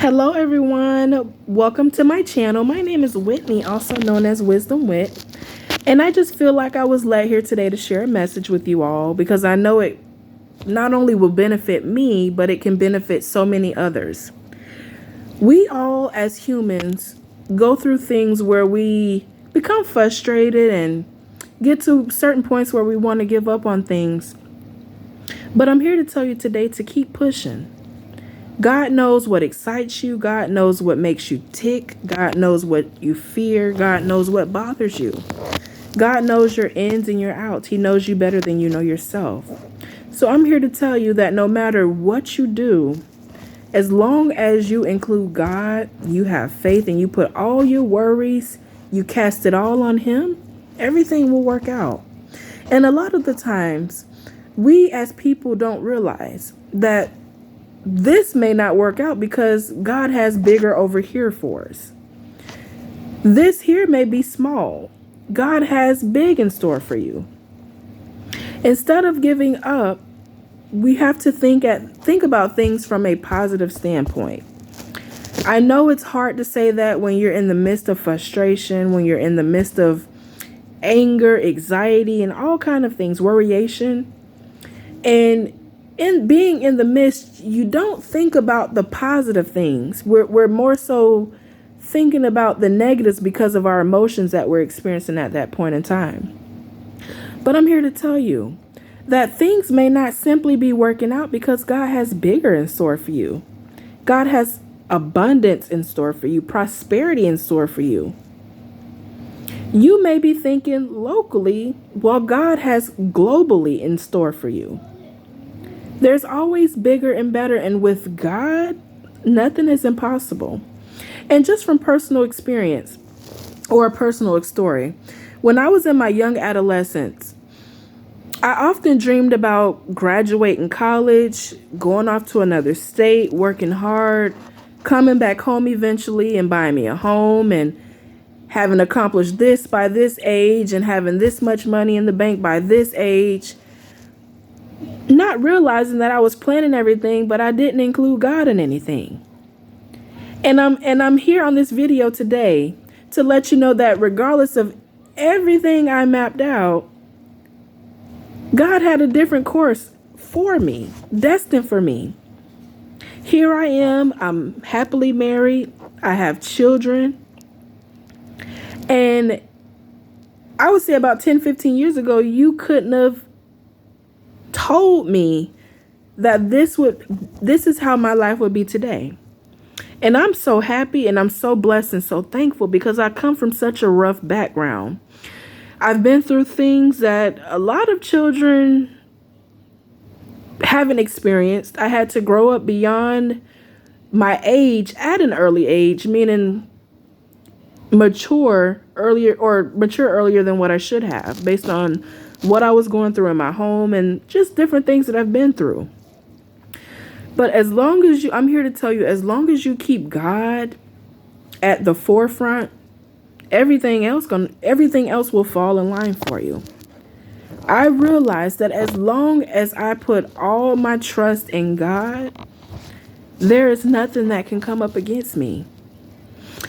Hello, everyone. Welcome to my channel. My name is Whitney, also known as Wisdom Wit. And I just feel like I was led here today to share a message with you all because I know it not only will benefit me, but it can benefit so many others. We all, as humans, go through things where we become frustrated and get to certain points where we want to give up on things. But I'm here to tell you today to keep pushing. God knows what excites you. God knows what makes you tick. God knows what you fear. God knows what bothers you. God knows your ins and your outs. He knows you better than you know yourself. So I'm here to tell you that no matter what you do, as long as you include God, you have faith, and you put all your worries, you cast it all on Him, everything will work out. And a lot of the times, we as people don't realize that this may not work out because God has bigger over here for us. This here may be small. God has big in store for you. Instead of giving up, we have to think about things from a positive standpoint. I know it's hard to say that when you're in the midst of frustration, when you're in the midst of anger, anxiety, and all kind of things, worryation. And in being in the midst, you don't think about the positive things. We're more so thinking about the negatives because of our emotions that we're experiencing at that point in time. But I'm here to tell you that things may not simply be working out because God has bigger in store for you. God has abundance in store for you, prosperity in store for you. You may be thinking locally, while God has globally in store for you. There's always bigger and better, and with God, nothing is impossible. And just from personal experience or a personal story, when I was in my young adolescence, I often dreamed about graduating college, going off to another state, working hard, coming back home eventually and buying me a home and having accomplished this by this age and having this much money in the bank by this age. Not realizing that I was planning everything, but I didn't include God in anything. And I'm here on this video today to let you know that regardless of everything I mapped out, God had a different course for me, destined for me. Here I am. I'm happily married. I have children. And I would say about 10, 15 years ago, you couldn't have told me that this is how my life would be today. And I'm so happy and I'm so blessed and so thankful because I come from such a rough background. I've been through things that a lot of children haven't experienced. I had to grow up beyond my age at an early age, meaning mature earlier than what I should have based on what I was going through in my home and just different things that I've been through. But I'm here to tell you, as long as you keep God at the forefront, everything else will fall in line for you. I realized that as long as I put all my trust in God, there is nothing that can come up against me.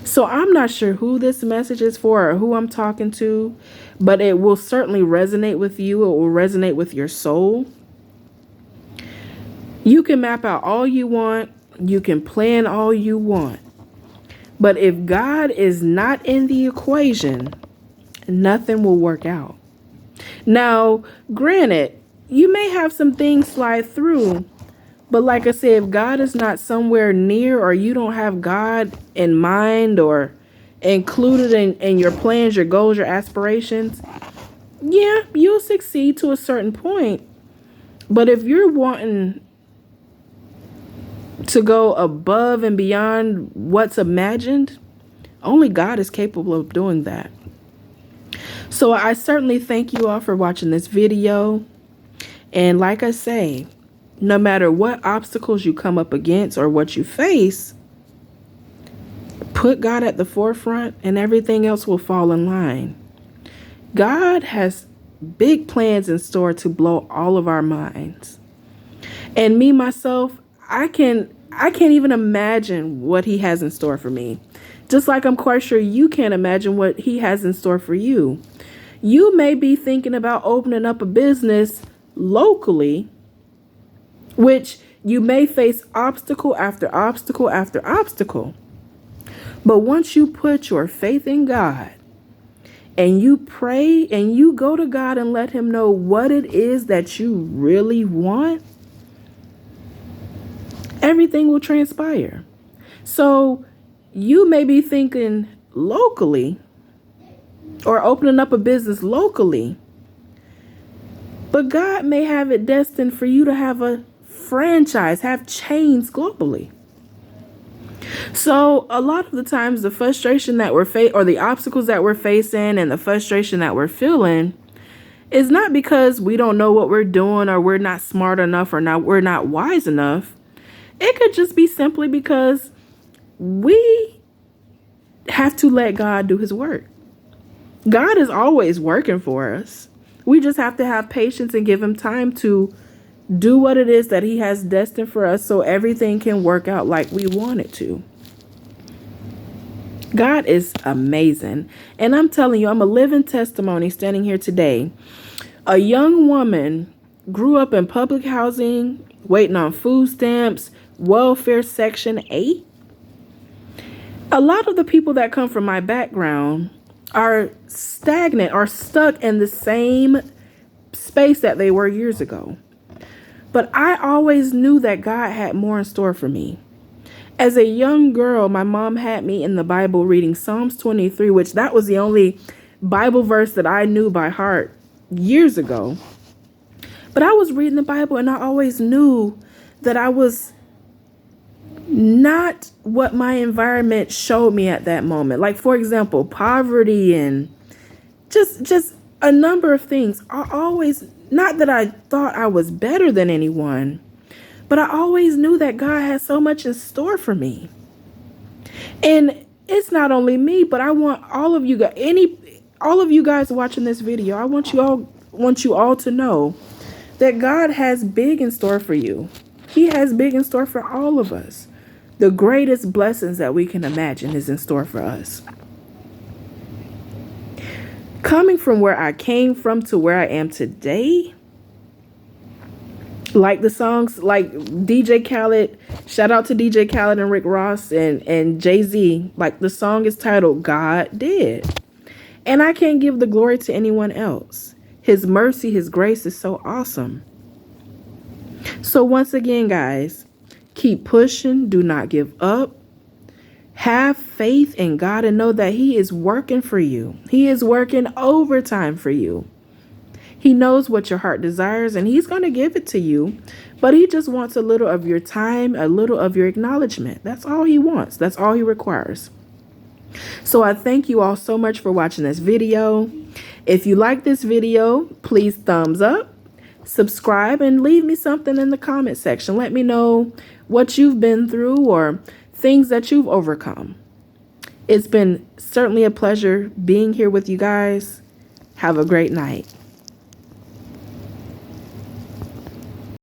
So I'm not sure who this message is for or who I'm talking to, but it will certainly resonate with you. It will resonate with your soul. You can map out all you want. You can plan all you want. But if God is not in the equation, nothing will work out. Now, granted, you may have some things slide through, but like I said, if God is not somewhere near or you don't have God in mind or included in your plans, your goals, your aspirations, yeah, you'll succeed to a certain point. But if you're wanting to go above and beyond what's imagined, only God is capable of doing that. So I certainly thank you all for watching this video. And like I say, no matter what obstacles you come up against or what you face, put God at the forefront and everything else will fall in line. God has big plans in store to blow all of our minds. And me, myself, I can I can't even imagine what he has in store for me. Just like I'm quite sure you can't imagine what he has in store for you. You may be thinking about opening up a business locally, which you may face obstacle after obstacle after obstacle. But once you put your faith in God and you pray and you go to God and let him know what it is that you really want, everything will transpire. So you may be thinking locally or opening up a business locally, but God may have it destined for you to have a franchise, have chains globally. So a lot of the times the frustration that we're or the obstacles that we're facing and the frustration that we're feeling is not because we don't know what we're doing or we're not smart enough or we're not wise enough. It could just be simply because we have to let God do his work. God is always working for us. We just have to have patience and give him time to do what it is that he has destined for us so everything can work out like we want it to. God is amazing. And I'm telling you, I'm a living testimony standing here today. A young woman grew up in public housing, waiting on food stamps, welfare section 8. A lot of the people that come from my background are stagnant or stuck in the same space that they were years ago. But I always knew that God had more in store for me. As a young girl, my mom had me in the Bible reading Psalms 23, which that was the only Bible verse that I knew by heart years ago. But I was reading the Bible and I always knew that I was not what my environment showed me at that moment. Like, for example, poverty and just a number of things. I always, not that I thought I was better than anyone, but I always knew that God had so much in store for me. And it's not only me, but I want all of you guys, all of you guys watching this video, I want you all to know that God has big in store for you. He has big in store for all of us. The greatest blessings that we can imagine is in store for us. Coming from where I came from to where I am today, like the songs, like DJ Khaled, shout out to DJ Khaled and Rick Ross and Jay-Z, like the song is titled God Did. And I can't give the glory to anyone else. His mercy, his grace is so awesome. So once again, guys, keep pushing. Do not give up. Have faith in God and know that he is working for you. He is working overtime for you. He knows what your heart desires and he's going to give it to you. But he just wants a little of your time, a little of your acknowledgement. That's all he wants. That's all he requires. So I thank you all so much for watching this video. If you like this video, please thumbs up, subscribe, and leave me something in the comment section. Let me know what you've been through or things that you've overcome. It's been certainly a pleasure being here with you guys. Have a great night.